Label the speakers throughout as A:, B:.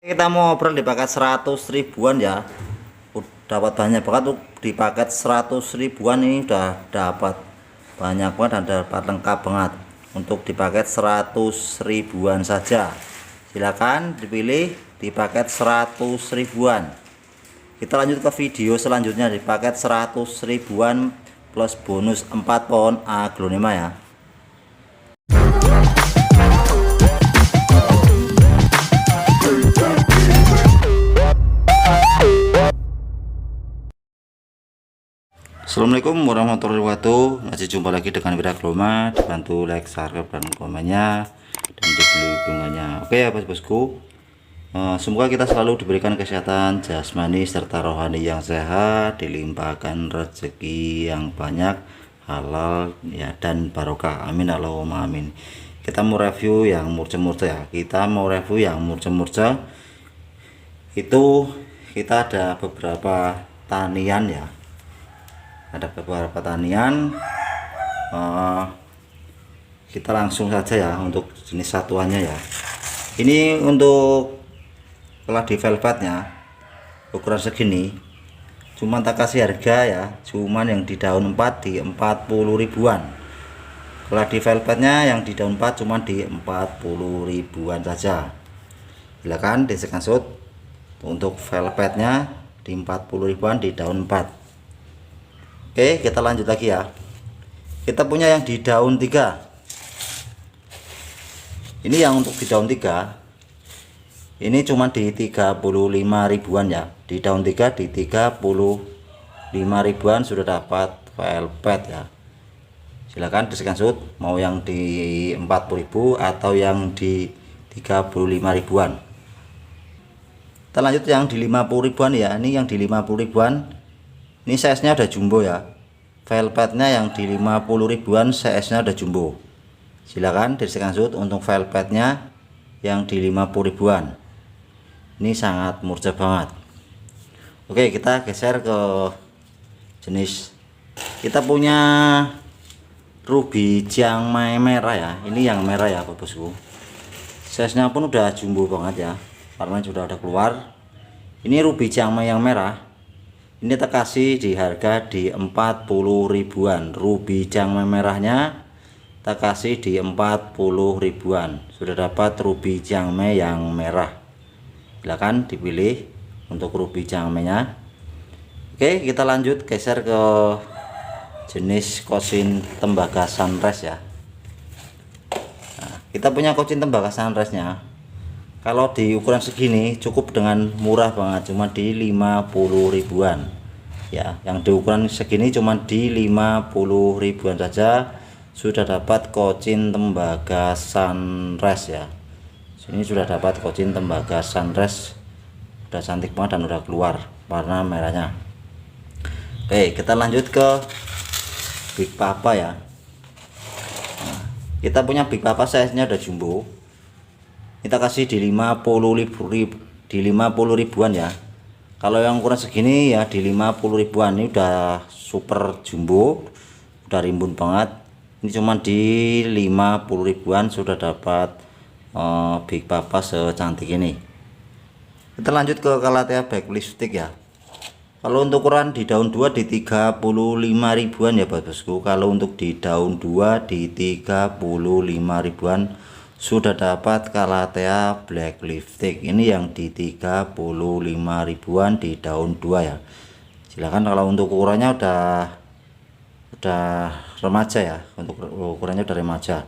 A: Kita mau obrol di paket 100 ribuan ya. Dapat banyak banget tuh di paket 100 ribuan ini, udah dapat banyak banget dan dapat lengkap banget. Untuk di paket 100 ribuan saja, silakan dipilih di paket 100 ribuan. Kita lanjut ke video selanjutnya di paket 100 ribuan plus bonus 4 pohon aglonema ya. Assalamualaikum warahmatullahi wabarakatuh. Masih jumpa lagi dengan Wiragloma. Dibantu like, subscribe, dan komennya dan dibeli bunganya. Oke ya bosku, semoga kita selalu diberikan kesehatan jasmani serta rohani yang sehat, dilimpahkan rezeki yang banyak, halal ya, dan barokah. Amin Allahumma amin. Kita mau review yang murce-murce ya. Itu kita ada beberapa tanian ya. Kita langsung saja ya untuk jenis satuannya ya. Ini untuk keladi velvetnya ukuran segini, cuman tak kasih harga ya, cuman yang di daun 4 di 40 ribuan. Keladi velvetnya yang di daun 4 cuman di 40 ribuan saja. Silakan di screenshot untuk velvetnya di 40 ribuan di daun 4. Oke, kita lanjut lagi ya. Kita punya yang di daun 3. Ini yang untuk di daun 3. Ini cuma di 35 ribuan ya. Di daun 3 di 35 ribuan sudah dapat velvet ya. Silahkan di screenshot mau yang di 40.000 atau yang di 35 ribuan. Kita lanjut yang di 50 ribuan ya. Ini yang di 50 ribuan. Ini size nya udah jumbo ya. Velvetnya yang di 50 ribuan size nya udah jumbo. Silakan di screenshot untuk velvetnya yang di 50 ribuan. Ini sangat murah banget. Oke, kita geser ke jenis. Kita punya ruby Chiangmai merah ya. Ini yang merah ya bosku. Size nya pun udah jumbo banget ya, karena sudah ada keluar. Ini ruby Chiangmai yang merah. Ini tak kasih di harga di 40 ribuan. Ruby Chiangmai merahnya tak kasih di 40 ribuan. Sudah dapat ruby Chiangmai yang merah. Silakan dipilih untuk ruby Chiangmai nya. Oke, kita lanjut geser ke jenis kosin tembaga sunrise ya. Nah, kita punya kosin tembaga sunrise nya. Kalau di ukuran segini cukup dengan murah banget, cuma di 50 ribuan ya. Yang di ukuran segini cuma di 50 ribuan saja sudah dapat kocin tembaga sunrise ya. Sini sudah dapat kocin tembaga sunrise, udah cantik banget dan udah keluar warna merahnya. Oke, kita lanjut ke Big Papa ya. Nah, kita punya Big Papa size nya udah jumbo. Kita kasih di 50 ribuan ya. Kalau yang ukuran segini ya di 50 ribuan. Ini udah super jumbo, udah rimbun banget. Ini cuma di 50 ribuan sudah dapat Big Papa secantik ini. Kita lanjut ke Calathea Black Lipstick ya. Kalau untuk ukuran di daun 2 di 35 ribuan ya bosku. Kalau untuk di daun 2 di 35 ribuan sudah dapat Calathea Black Lipstick. Ini yang di 35 ribuan di daun 2 ya. Silahkan, kalau untuk ukurannya udah remaja ya. Untuk ukurannya udah remaja.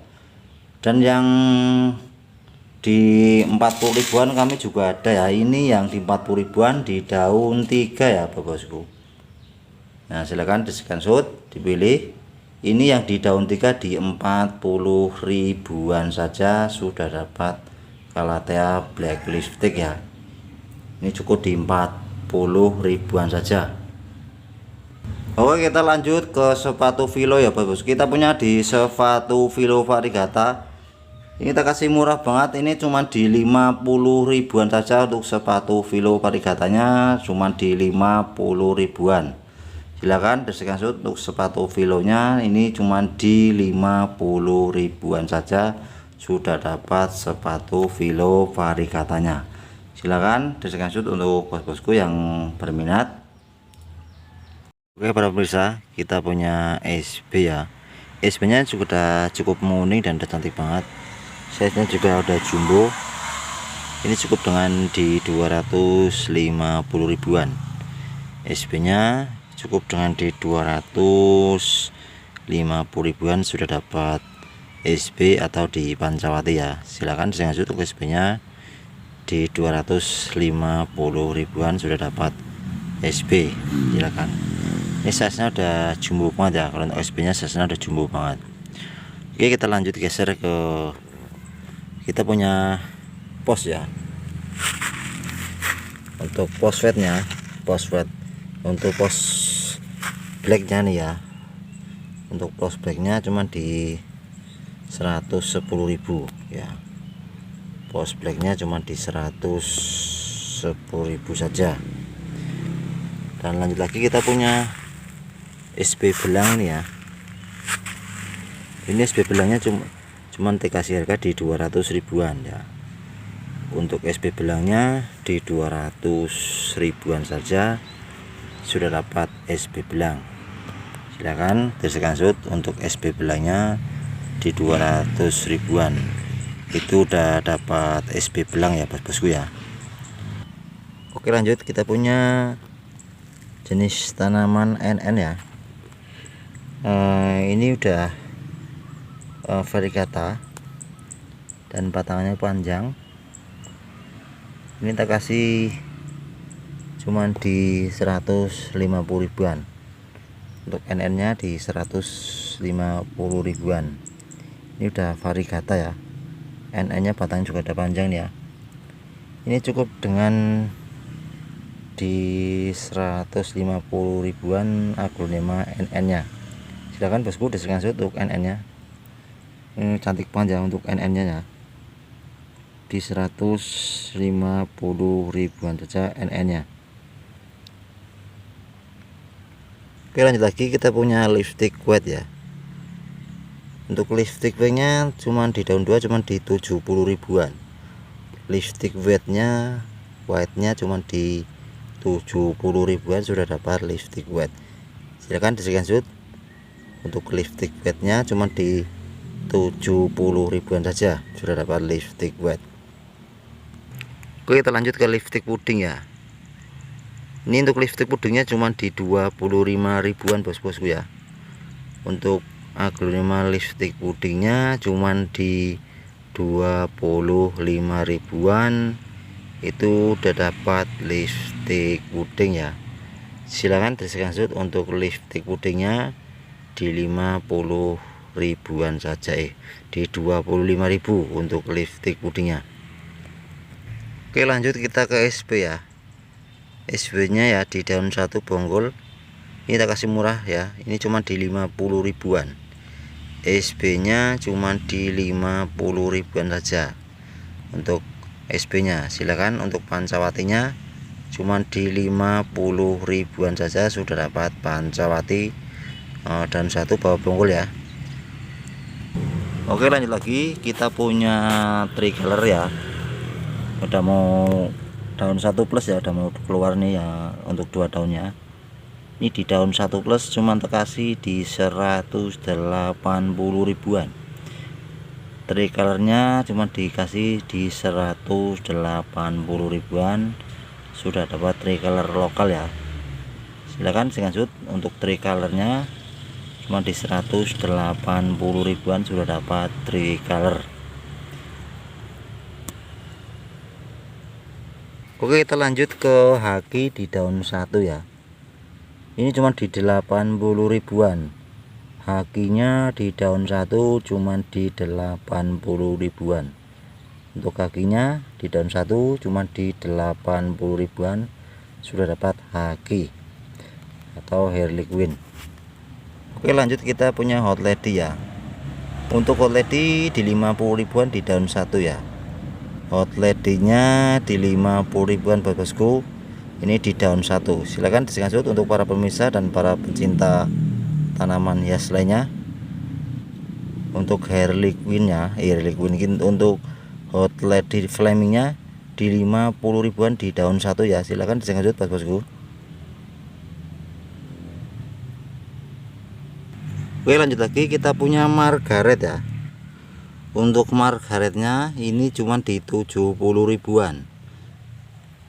A: Dan yang di 40 ribuan kami juga ada ya. Ini yang di 40 ribuan di daun 3 ya bosku. Nah, silahkan di screenshot dipilih. Ini yang di daun 3 di 40 ribuan saja sudah dapat Calathea Black Lipstick ya. Ini cukup di 40 ribuan saja. Oke, kita lanjut ke sepatu Velo ya bos. Kita punya di sepatu Velo Variegata. Ini kita kasih murah banget. Ini cuma di 50 ribuan saja untuk sepatu Velo Variegatanya, cuma di 50 ribuan. Silakan di screenshot untuk sepatu Velonya. Ini cuma di 50 ribuan saja sudah dapat sepatu Velo Variegatanya. Silakan diskonsult untuk bos-bosku yang berminat. Oke para pemirsa, kita punya SB ya. SB nya juga udah cukup menguning dan udah cantik banget. Size nya juga udah jumbo. Ini cukup dengan di 250 ribuan. SB nya cukup dengan di 250 ribuan sudah dapat SB atau di Pancawati ya. Silakan diskonsult untuk SB nya di 250 ribuan sudah dapat SB. Silakan. Ini size nya udah jumbo banget ya. Kalau untuk SB nya size nya udah jumbo banget. Oke, kita lanjut geser ke kita punya pos ya. Untuk pos wednya, untuk pos blacknya nih ya. Untuk pos blacknya cuma di 110.000 ya. Pos blacknya cuma di 110.000 saja. Dan lanjut lagi kita punya SB belang nih ya. Ini SB belangnya cuma dikasih harga di 200 ribuan ya. Untuk SB belangnya di 200 ribuan saja sudah dapat SB belang. Silakan diskonsult untuk SB belangnya di 200 ribuan. Itu udah dapat SB belang ya bosku ya. Oke, lanjut kita punya jenis tanaman NN ya. Ini udah varigata dan batangannya panjang. Ini tak kasih cuman di 150 ribuan. Untuk NN nya di 150 ribuan. Ini udah varigata ya. NN nya batang juga ada panjang ya. Ini cukup dengan di 150 ribuan aglonema NN nya. Silakan bosku diskonsult untuk NN nya. Ini cantik panjang untuk NN nya ya. Di 150 ribuan saja NN nya. Oke, lanjut lagi kita punya lipstick white ya. Untuk lipstick white nya cuman di daun 2 cuman di 70 ribuan. Lipstick white nya cuman di 70 ribuan sudah dapat lipstick white. Silakan diskonsult untuk lipstick white nya cuman di 70 ribuan saja sudah dapat lipstick white. Oke, kita lanjut ke lipstick puding ya. Ini untuk lipstick pudingnya cuma di 25 ribuan bosku ya. Untuk aglonema lipstick pudingnya cuma di 25 ribuan. Itu udah dapat lipstick puding ya. Silakan diskonsult untuk lipstick pudingnya di 50 ribuan saja, di 25.000 untuk lipstick pudingnya. Oke, lanjut kita ke SB ya. SB nya ya di daun 1 bonggol. Ini tak kasih murah ya. Ini cuma di 50 ribuan. SB nya cuma di 50 ribuan saja untuk SB nya. Silakan untuk pancawatinya cuma di 50 ribuan saja sudah dapat pancawati dan 1 bawah bonggol ya. Oke, lanjut lagi kita punya tricolor ya. Udah mau daun 1 plus ya, udah mau keluar nih ya untuk 2 daunnya. Ini di daun 1 plus cuman terkasih di 180 ribuan. Tricolornya cuma dikasih di 180 ribuan sudah dapat tricolor lokal ya. Silakan diskonsult untuk tricolornya cuma di 180 ribuan sudah dapat tricolor. Oke, kita lanjut ke haki di daun 1 ya. Ini cuma di 80 ribuan. Hakinya di daun 1 cuma di 80 ribuan. Untuk kakinya di daun 1 cuma di 80 ribuan sudah dapat haki atau Harley Quinn. Oke, lanjut kita punya hot lady ya. Untuk hot lady di 50 ribuan di daun 1 ya. Hot lady nya di 50 ribuan bosku. Ini di daun 1. Silakan diskonsult untuk para pemirsa dan para pencinta tanaman hias lainnya. Untuk Harley Quinn nya, untuk hot lady flamingnya di 50 ribuan di daun satu ya. Silahkan disengaja bosku. Oke, lanjut lagi, kita punya Margaret ya. Untuk Margaretnya ini cuman di 70 ribuan.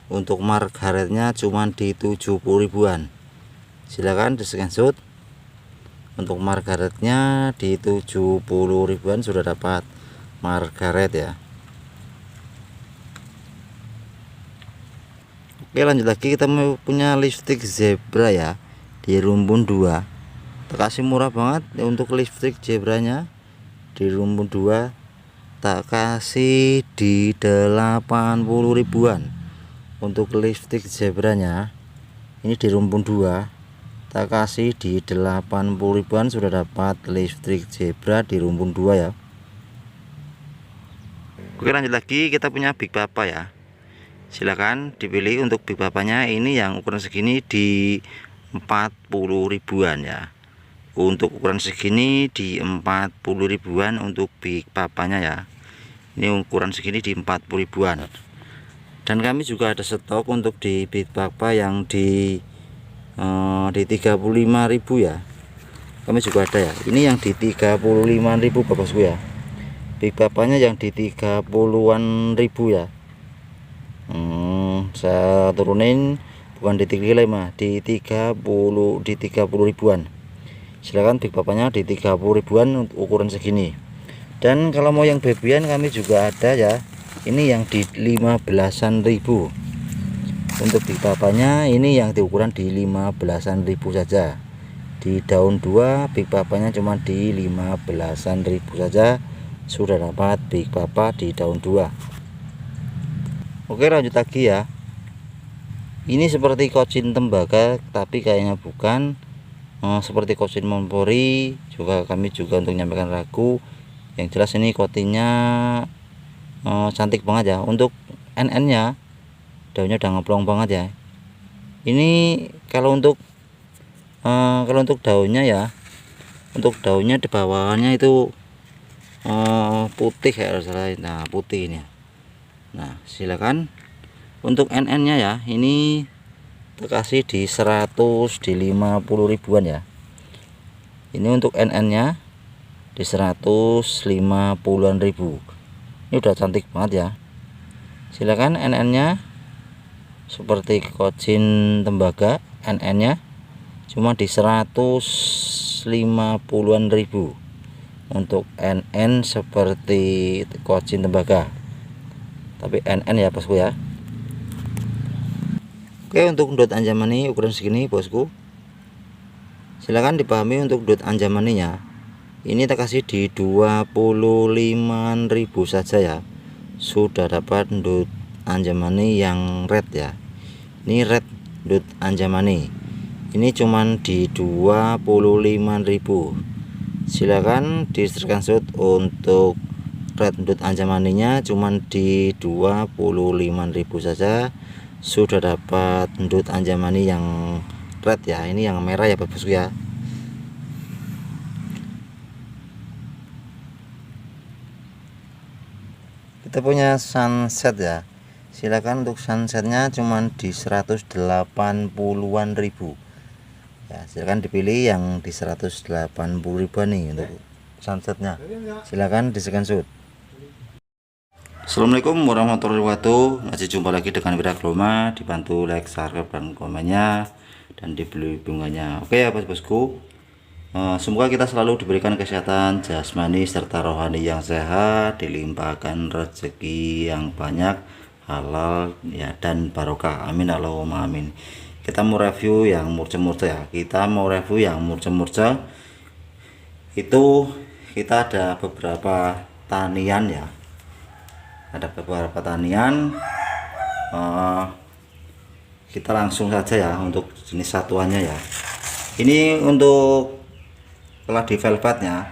A: Untuk Margaretnya cuman di 70 ribuan. Silakan di screenshot. Untuk Margaretnya di 70 ribuan sudah dapat Margaret ya. Oke, lanjut lagi, kita punya lipstick zebra ya, di rumpun 2. Terkasih murah banget untuk lipstick zebranya di rumpun 2, tak kasih di 80 ribuan. Untuk lipstick zebranya ini di rumpun 2, tak kasih di 80 ribuan sudah dapat lipstick zebra di rumpun 2 ya. Oke, lanjut lagi, kita punya Big Papa ya. Silakan dipilih untuk Big Papanya, ini yang ukuran segini di 40 ribuan ya. Untuk ukuran segini di 40 ribuan untuk Big Papanya ya. Ini ukuran segini di 40 ribuan. Dan kami juga ada stok untuk di Big Papa yang di 35.000 ya. Kami juga ada ya. Ini yang di 35.000 bosku ya. Big Papanya yang di 30-an ribu ya. Saya turunin, bukan di 35, di 30 ribuan. Silakan Big Papanya di 30 ribuan ukuran segini. Dan kalau mau yang babyan kami juga ada ya. Ini yang di 15-an ribu. Untuk Big Papanya ini yang di ukuran di 15-an ribu saja. Di daun 2 Big Papanya cuma di 15-an ribu saja sudah dapat Big Papa di daun 2. Oke, lanjut lagi ya. Ini seperti kocin tembaga tapi kayaknya bukan. Seperti kocin Monpori juga, kami juga untuk menyampaikan ragu. Yang jelas ini coatingnya cantik banget ya. Untuk NN nya daunnya udah ngeplong banget ya. Ini kalau untuk daunnya ya, untuk daunnya di bawahnya itu putih ya, nah putih ini. Nah silakan untuk NN nya ya, ini terkasih di 100 di 50 ribuan ya. Ini untuk NN nya di 150-an ribu. Ini udah cantik banget ya. Silakan NN nya seperti kocin tembaga, NN nya cuma di 150-an ribu. Untuk NN seperti kocin tembaga tapi NN ya bosku ya. Oke, untuk dot anjamani ukuran segini bosku. Silakan dipahami untuk dot anjamaninya. Ini tak kasih di 25.000 saja ya. Sudah dapat dot anjamani yang red ya. Ini red dot anjamani. Ini cuman di 25.000. Silakan di screenshot untuk red dot anjamaninya cuman di 25.000 saja. Sudah dapat endut anjamani yang red ya. Ini yang merah ya bosku ya. Kita punya sunset ya. Silakan untuk sunsetnya cuman di 180-an ribu ya. Silakan dipilih yang di 180 ribuan nih untuk sunsetnya. Silakan di screenshot. Assalamualaikum warahmatullahi wabarakatuh. Masih jumpa lagi dengan Wiragroma. Dibantu like, subscribe, dan komennya, dan dibeli bunganya. Oke ya bosku, semoga kita selalu diberikan kesehatan jasmani serta rohani yang sehat, dilimpahkan rezeki yang banyak, halal ya, dan barokah. Amin Allahumma amin. Kita mau review yang murca-murca ya. Kita mau review yang murca-murca. Itu kita ada beberapa tanian ya. Ada beberapa tanian. Kita langsung saja ya untuk jenis satuannya ya. Ini untuk keladi velvetnya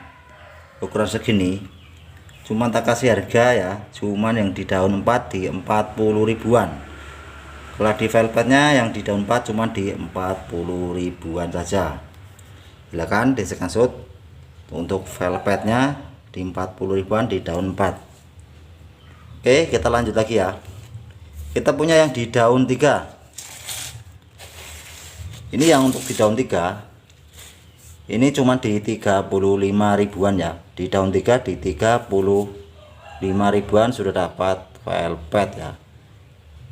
A: ukuran segini cuman tak kasih harga ya, cuman yang di daun 4 di 40 ribuan. Keladi velvetnya yang di daun 4 cuman di 40 ribuan saja. Silakan di screenshot untuk velvetnya di 40 ribuan di daun 4. Oke, kita lanjut lagi ya. Kita punya yang di daun 3. Ini yang untuk di daun 3 ini cuma di 35 ribuan ya. Di daun 3 di 35 ribuan sudah dapat velvet ya.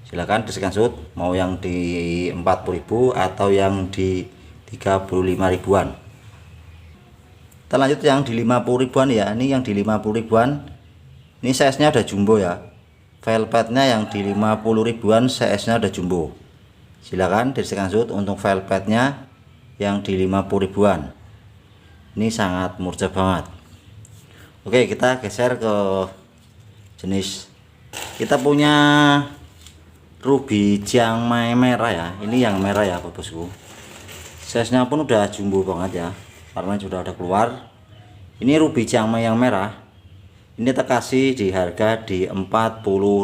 A: Silahkan di screenshot mau yang di 40.000 atau yang di 35 ribuan. Kita lanjut yang di 50 ribuan ya. Ini yang di 50 ribuan ini size nya udah jumbo ya. Velvetnya yang di 50 ribuan size nya udah jumbo. Silakan di screenshot untuk velvetnya yang di 50 ribuan. Ini sangat murah banget. Oke, kita geser ke jenis. Kita punya ruby Chiangmai merah ya. Ini yang merah ya bosku. Size nya pun udah jumbo banget ya, karena sudah ada keluar. Ini ruby Chiangmai yang merah. Ini kita kasih di harga di 40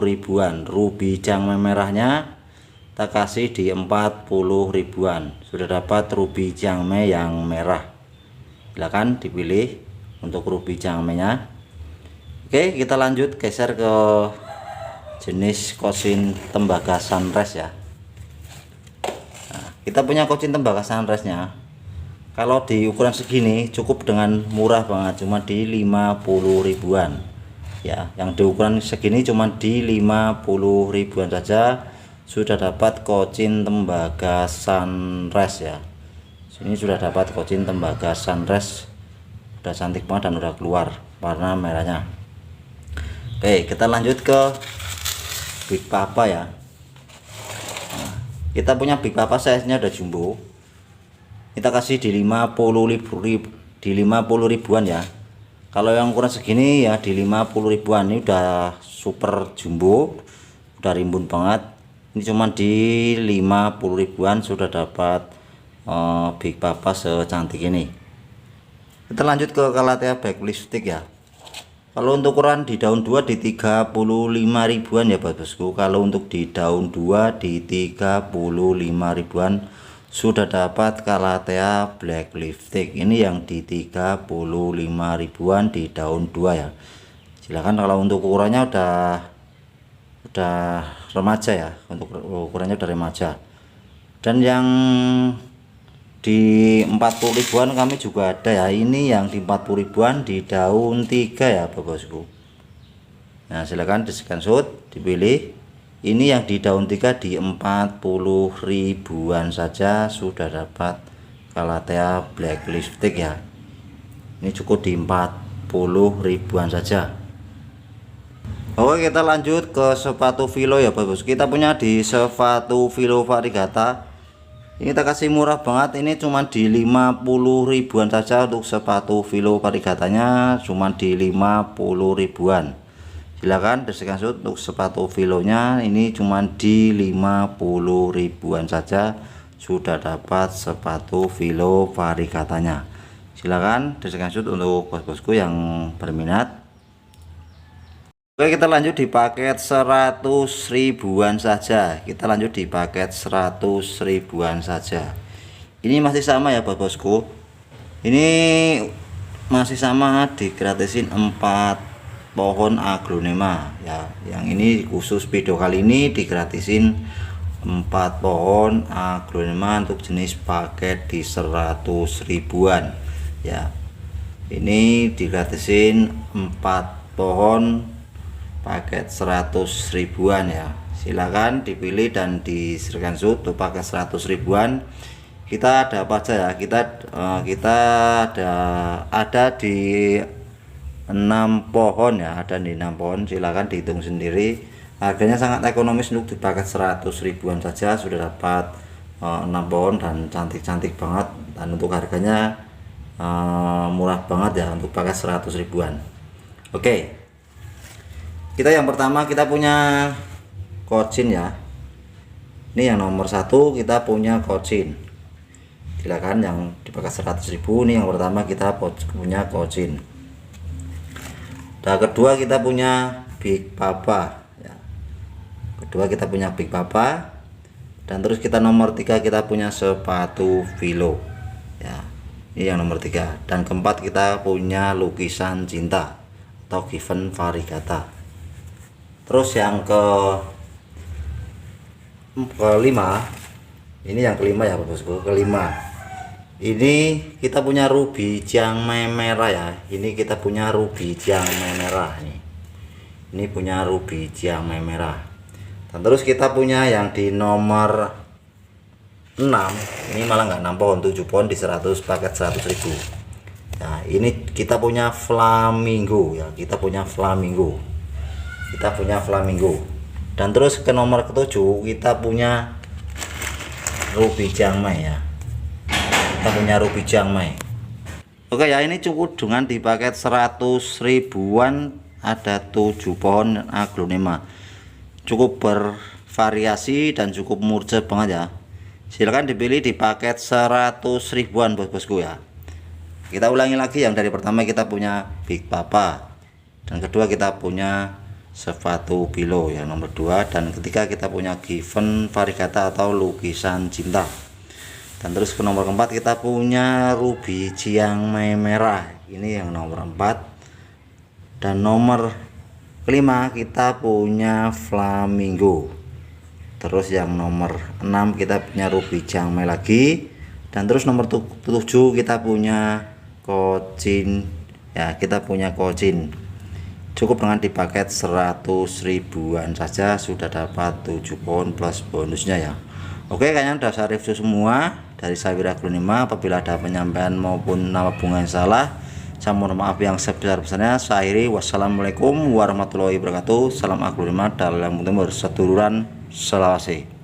A: ribuan. Ruby Chiangmai merahnya kita kasih di 40 ribuan. Sudah dapat ruby Chiangmai yang merah. Silakan dipilih untuk ruby Chiangmai nya. Oke, kita lanjut geser ke jenis kosin tembaga sunrise ya. Nah, kita punya kosin tembaga sunrise nya. Kalau di ukuran segini cukup dengan murah banget, cuma di 50 ribuan ya. Yang di ukuran segini cuma di 50 ribuan saja sudah dapat koin tembaga sunrise ya. Sini sudah dapat koin tembaga sunrise, udah cantik banget dan udah keluar warna merahnya. Oke, kita lanjut ke Big Papa ya. Nah, kita punya Big Papa size nya udah jumbo. Kita kasih di 50 ribuan ya. Kalau yang ukuran segini ya di 50 ribuan. Ini udah super jumbo, udah rimbun banget. Ini cuma di 50 ribuan sudah dapat Big Papa secantik ini. Kita lanjut ke Calathea Black Lipstick ya. Kalau untuk ukuran di daun 2 di 35 ribuan ya bosku. Kalau untuk di daun 2 di 35 ribuan sudah dapat Calathea Black Lipstick. Ini yang di 35 ribuan di daun 2 ya. Silakan kalau untuk ukurannya udah remaja ya, untuk ukurannya udah remaja. Dan yang di 40 ribuan kami juga ada ya. Ini yang di 40 ribuan di daun 3 ya bosku. Nah, silakan di screenshot dipilih. Ini yang di daun 3 di 40 ribuan saja sudah dapat Calathea Black Lipstick ya. Ini cukup di 40 ribuan saja. Oke, kita lanjut ke sepatu Velo ya bos. Kita punya di sepatu Velo Varigata. Ini kita kasih murah banget. Ini cuma di 50 ribuan saja untuk sepatu Velo Varigatanya, cuma di 50 ribuan. Silakan di screenshot untuk sepatu Velonya. Ini cuma di 50 ribuan saja sudah dapat sepatu Velo Varigatanya. Silakan di screenshot untuk bos-bosku yang berminat. Oke, kita lanjut di paket 100 ribuan saja. Kita lanjut di paket 100 ribuan saja. Ini masih sama ya bosku. Ini masih sama, digratisin 4 pohon aglonema ya. Yang ini khusus video kali ini digratisin 4 pohon aglonema untuk jenis paket di 100 ribuan ya. Ini digratisin 4 pohon paket 100 ribuan ya. Silakan dipilih dan di screenshot untuk paket 100 ribuan. Kita ada apa aja ya? Kita ada di 6 pohon ya, ada di 6 pohon. Silakan dihitung sendiri. Harganya sangat ekonomis untuk di paket 100 ribuan saja sudah dapat 6 pohon dan cantik-cantik banget, dan untuk harganya murah banget ya untuk paket 100 ribuan. Oke. Kita yang pertama kita punya kocin ya. Ini yang nomor 1 kita punya kocin. Silakan yang di paket 100 ribu. Ini yang pertama kita punya kocin. Dan kedua kita punya Big Papa ya. Kedua kita punya Big Papa. Dan terus kita nomor 3 kita punya sepatu Velo ya. Ini yang nomor 3. Dan keempat kita punya lukisan cinta atau Given Varigata. Terus yang kelima. Ini yang kelima ya Bapak Bosku, kelima. Ini kita punya ruby Chiangmai merah ya. Ini kita punya ruby Chiangmai merah nih. Ini punya ruby Chiangmai merah. Dan terus kita punya yang di nomor 6. Ini malah nggak 6 pohon, 7 pohon di 100 paket 100.000. Nah, ini kita punya flamingo ya. Kita punya flamingo. Dan terus ke nomor ke-7 kita punya ruby Chiangmai ya. Kita punya ruby Chiangmai. Oke ya, ini cukup dengan di paket 100 ribuan, ada 7 pohon aglonema. Cukup bervariasi dan cukup murjat banget ya. Silahkan dipilih di paket 100 ribuan bos-bosku ya. Kita ulangi lagi, yang dari pertama kita punya Big Papa, dan kedua kita punya sepatu kilo yang nomor 2, dan ketiga kita punya Given Varigata atau lukisan cinta. Dan terus ke nomor keempat kita punya ruby Chiangmai merah, ini yang nomor 4. Dan nomor kelima kita punya flamingo. Terus yang nomor 6 kita punya ruby Chiangmai lagi. Dan terus nomor 7 kita punya kocin ya, kita punya kocin. Cukup dengan di paket 100 ribuan saja sudah dapat 7 pohon plus bonusnya ya. Oke, kayaknya udah saya review semua dari Sawira Aglonema. Apabila ada penyampaian maupun nama bunga yang salah, saya mohon maaf yang sebesar-besarnya. Saya akhiri, wassalamualaikum warahmatullahi wabarakatuh. Salam Aglonema dalam timur seduluran Sulawesi.